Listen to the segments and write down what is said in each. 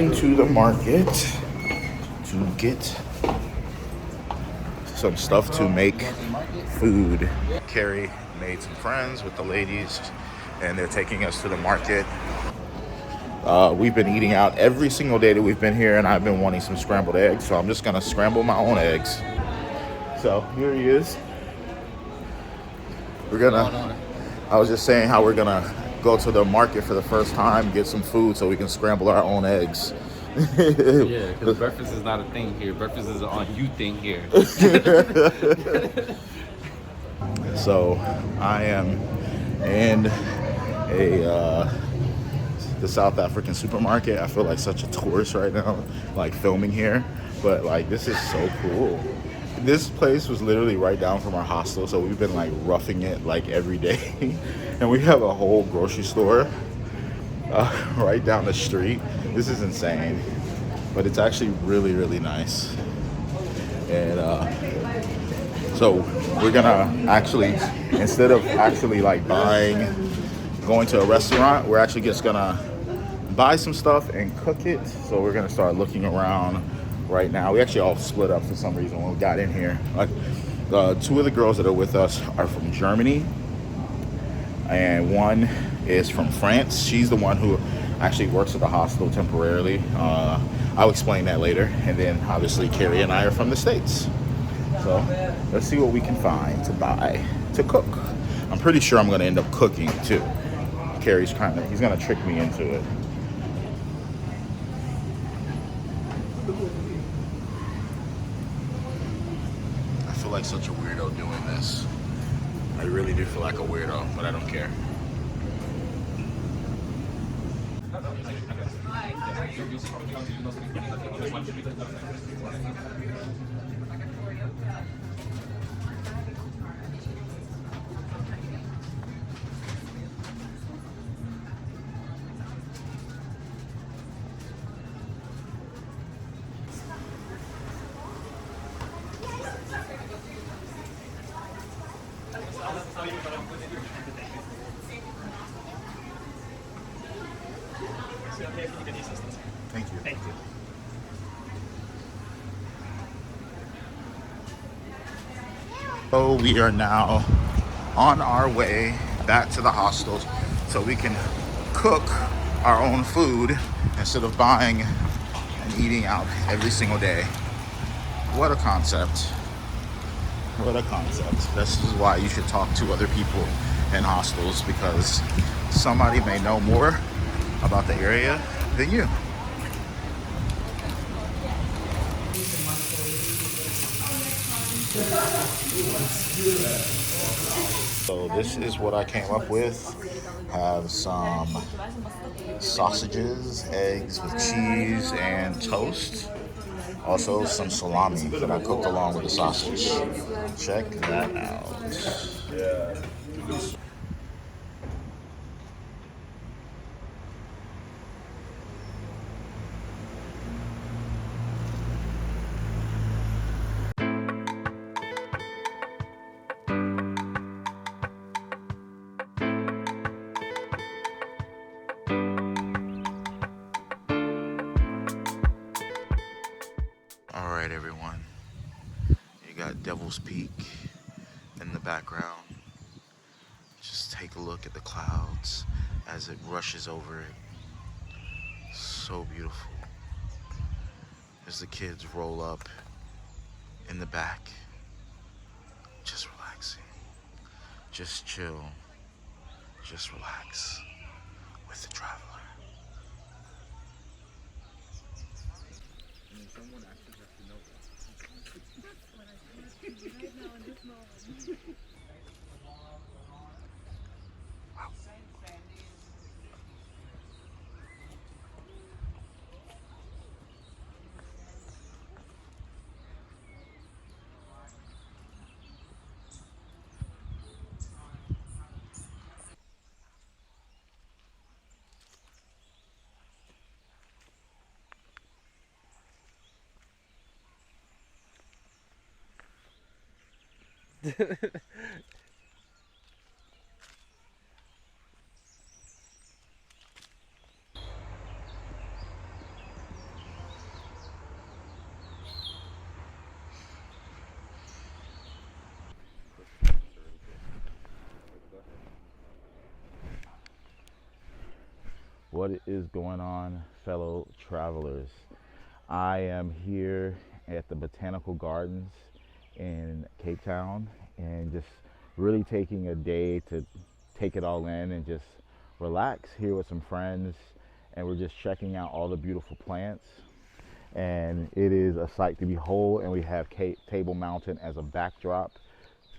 going to the market to get some stuff to make food. Carrie made some friends with the ladies, and they're taking us to the market. We've been eating out every single day that we've been here, and I've been wanting some scrambled eggs, so I'm just gonna scramble my own eggs. So here he is. I was just saying how we're gonna go to the market for the first time, get some food so we can scramble our own eggs. Yeah, because breakfast is not a thing here. Breakfast is an on you thing here. So I am in the South African supermarket. I feel like such a tourist right now, like filming here, but like this is so cool. This place was literally right down from our hostel, so we've been like roughing it like every day. And we have a whole grocery store right down the street. This is insane, but it's actually really, really nice. And so we're gonna actually, instead of actually like going to a restaurant, we're actually just gonna buy some stuff and cook it. So we're gonna start looking around right now. We actually all split up for some reason when we got in here. Like two of the girls that are with us are from Germany, and one is from France. She's the one who actually works at the hostel temporarily. I'll explain that later. And then obviously Carrie and I are from the States. So let's see what we can find to buy to cook. I'm pretty sure I'm gonna end up cooking too. Carrie's he's gonna trick me into it. I feel like such a weirdo doing this. I really do feel like a weirdo, but I don't care. Thank you. Thank you. So we are now on our way back to the hostel so we can cook our own food instead of buying and eating out every single day. What a concept. What a concept. This is why you should talk to other people in hostels, because somebody may know more about the area than you. So this is what I came up with. Have some sausages, eggs with cheese, and toast. Also some salami that I cooked along with the sausage. Check that out. Yeah. All right, everyone. You got Devil's Peak in the background. Just take a look at the clouds as it rushes over it. So beautiful. As the kids roll up in the back, just relaxing, just chill, just relax with the traveler. Someone actually has to know that. That's what I think right now in this moment. Wow. What is going on, fellow travelers? I am here at the Botanical Gardens in Cape Town and just really taking a day to take it all in and just relax here with some friends. And we're just checking out all the beautiful plants. And it is a sight to behold. And we have Table Mountain as a backdrop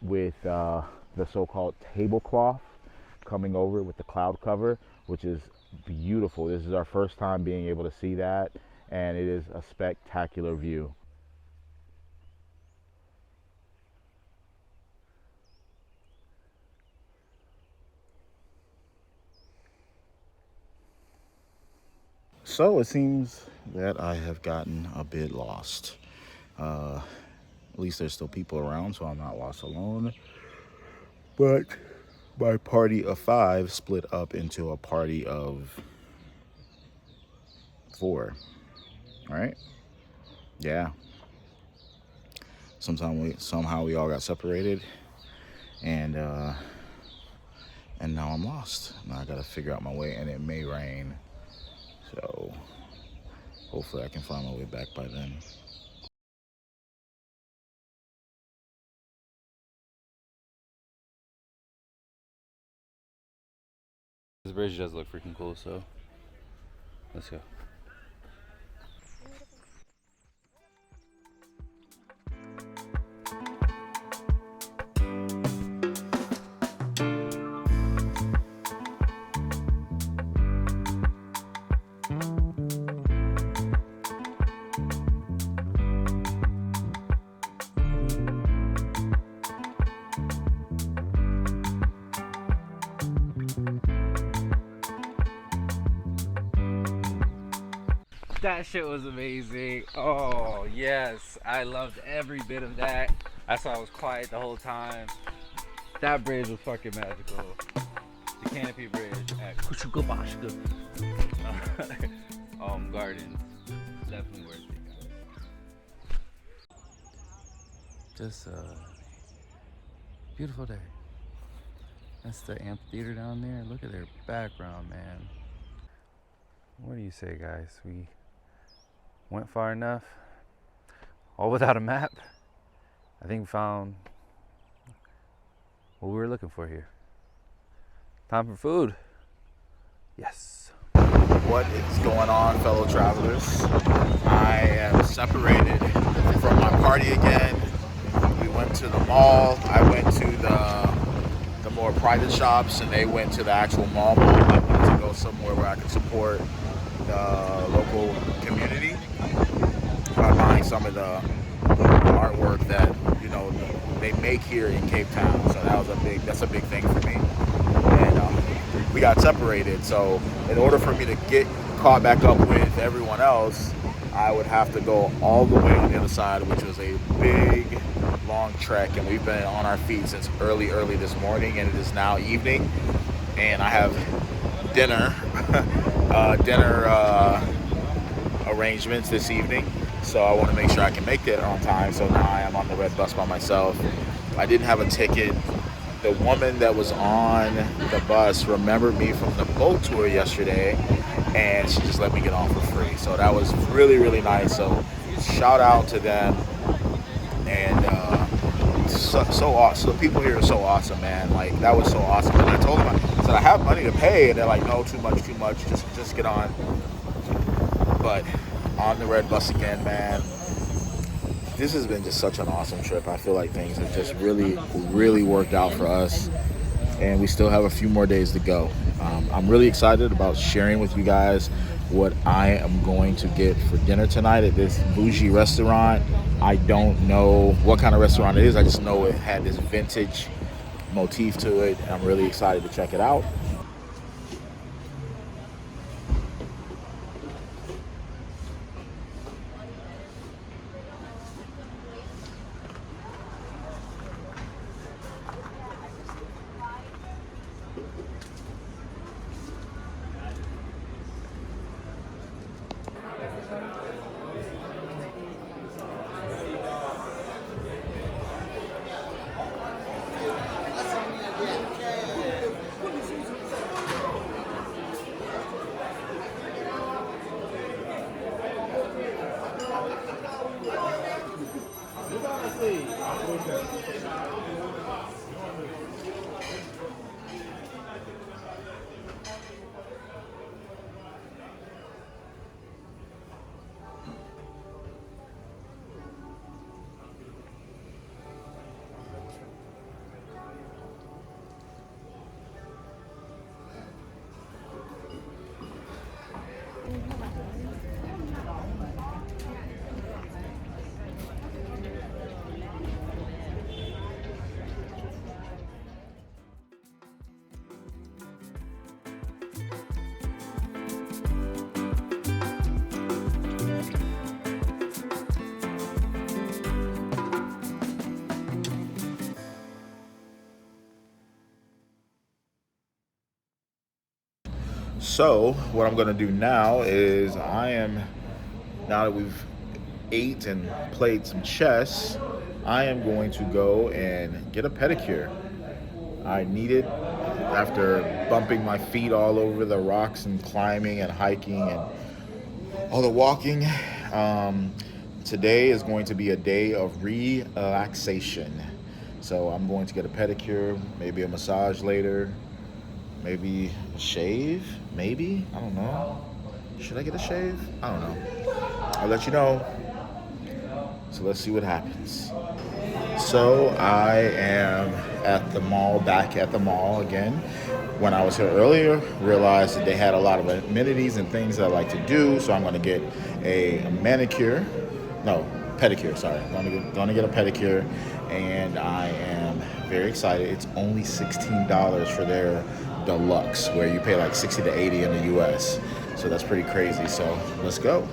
with the so-called tablecloth coming over with the cloud cover, which is beautiful. This is our first time being able to see that, and it is a spectacular view. So it seems that I have gotten a bit lost. At least there's still people around, so I'm not lost alone. But my party of 5 split up into a party of 4. All right? Yeah. Somehow we all got separated, and now I'm lost. Now I gotta figure out my way, and it may rain, so hopefully I can find my way back by then. This bridge does look freaking cool, so let's go. That shit was amazing. Oh, yes. I loved every bit of that. That's why I was quiet the whole time. That bridge was fucking magical. The Canopy Bridge at Kuchukabashka Gardens. Definitely worth it, guys. Just a beautiful day. That's the amphitheater down there. Look at their background, man. What do you say, guys? We went far enough, all without a map. I think we found what we were looking for here. Time for food. Yes. What is going on, fellow travelers? I am separated from my party again. We went to the mall. I went to the more private shops, and they went to the actual mall. I wanted to go somewhere where I could support the local community by buying some of the artwork that they make here in Cape Town. So that's a big thing for me. And we got separated. So in order for me to get caught back up with everyone else, I would have to go all the way on the other side, which was a big, long trek. And we've been on our feet since early this morning, and it is now evening. And I have dinner arrangements this evening, so I want to make sure I can make it on time. So now I am on the red bus by myself. I didn't have a ticket. The woman that was on the bus remembered me from the boat tour yesterday, and she just let me get on for free. So that was really nice. So shout out to them. And so awesome. The people here are so awesome, man. Like, that was so awesome. And I told them, I said, I have money to pay, and they're like, no, too much. Just get on. But on the red bus again, man. This has been just such an awesome trip. I feel like things have just really worked out for us, and we still have a few more days to go. I'm really excited about sharing with you guys what I am going to get for dinner tonight at this bougie restaurant. I don't know what kind of restaurant it is. I just know it had this vintage motif to it, and I'm really excited to check it out. So what I'm gonna do now is now that we've ate and played some chess, I am going to go and get a pedicure. I need it after bumping my feet all over the rocks and climbing and hiking and all the walking. Um, Today is going to be a day of relaxation. So I'm going to get a pedicure, maybe a massage later, maybe a shave, maybe. I don't know. Should I get a shave? I don't know. I'll let you know. So let's see what happens. So I am at the mall, back at the mall again. When I was here earlier, realized that they had a lot of amenities and things that I like to do. So I'm going to get a manicure, no, pedicure. Sorry, going to get a pedicure, and I am very excited. It's only $16 for their deluxe, where you pay like 60 to 80 in the U.S. So that's pretty crazy. So let's go.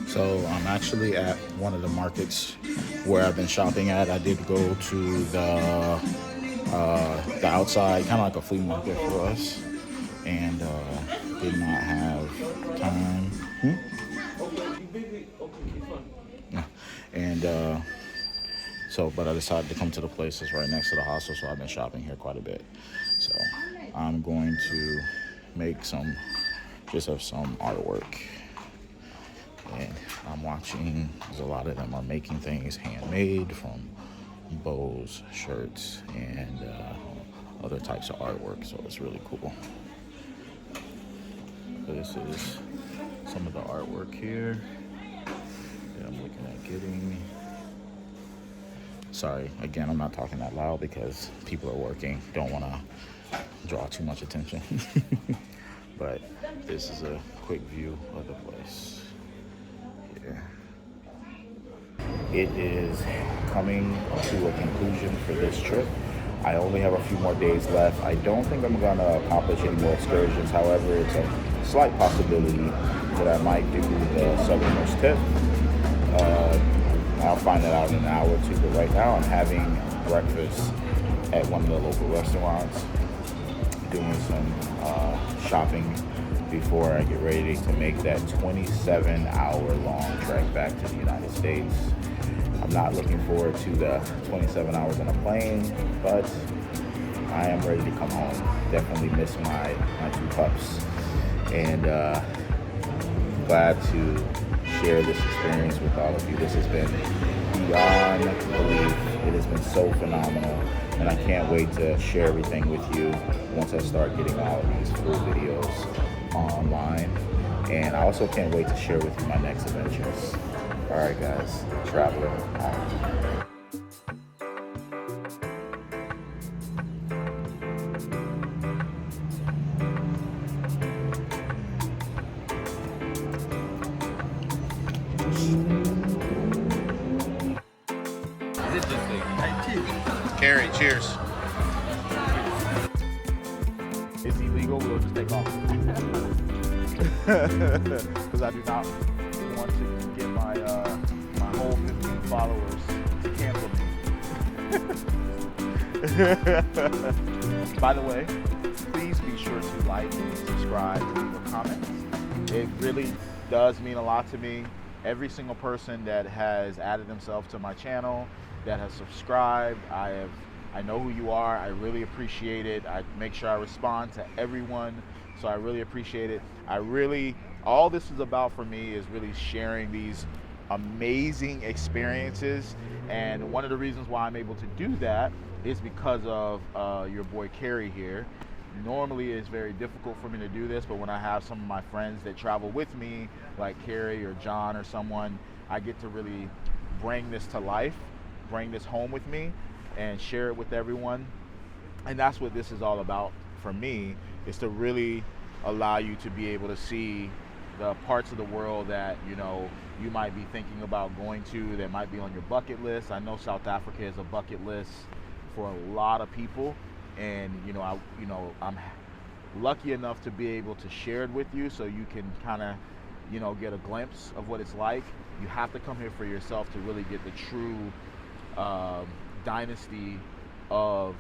So I'm actually at one of the markets where I've been shopping at. I did go to the outside, kind of like a flea market for us, and did not have time. And but I decided to come to the places right next to the hostel, so I've been shopping here quite a bit. So I'm going to make some artwork. And I'm watching, because a lot of them are making things handmade, from bows, shirts, and other types of artwork. So it's really cool. So this is some of the artwork here that I'm looking at getting. Sorry, again, I'm not talking that loud because people are working. Don't want to draw too much attention. But this is a quick view of the place. It is coming to a conclusion for this trip. I only have a few more days left. I don't think I'm going to accomplish any more excursions. However, it's a slight possibility that I might do the southernmost tip. I'll find that out in an hour or two. But right now I'm having breakfast at one of the local restaurants, doing some shopping before I get ready to make that 27-hour-long trek back to the United States. I'm not looking forward to the 27 hours on a plane, but I am ready to come home. Definitely miss my two pups, and glad to share this experience with all of you. This has been beyond belief. It has been so phenomenal, and I can't wait to share everything with you once I start getting all of these full videos online. And I also can't wait to share with you my next adventures. All right, guys, traveler out. Carrie, cheers. It's illegal, we'll just take off. Because I do not want to get my whole 15 followers to cancel me. By the way, please be sure to like, subscribe, and leave a comment. It really does mean a lot to me. Every single person that has added themselves to my channel, that has subscribed, I know who you are. I really appreciate it. I make sure I respond to everyone, so I really appreciate it. All this is about for me is really sharing these amazing experiences, and one of the reasons why I'm able to do that is because of your boy Carrie here. Normally it's very difficult for me to do this, but when I have some of my friends that travel with me, like Carrie or John or someone, I get to really bring this to life, bring this home with me, and share it with everyone. And that's what this is all about for me, is to really allow you to be able to see the parts of the world that you might be thinking about going to, that might be on your bucket list. I know South Africa is a bucket list for a lot of people. And I'm lucky enough to be able to share it with you, so you can kind of get a glimpse of what it's like. You have to come here for yourself to really get the true dynasty of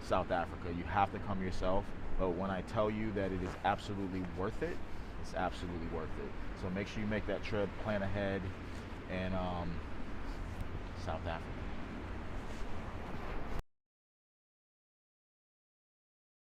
South Africa. You have to come yourself. But when I tell you that it is absolutely worth it, it's absolutely worth it. So make sure you make that trip, plan ahead, and South Africa.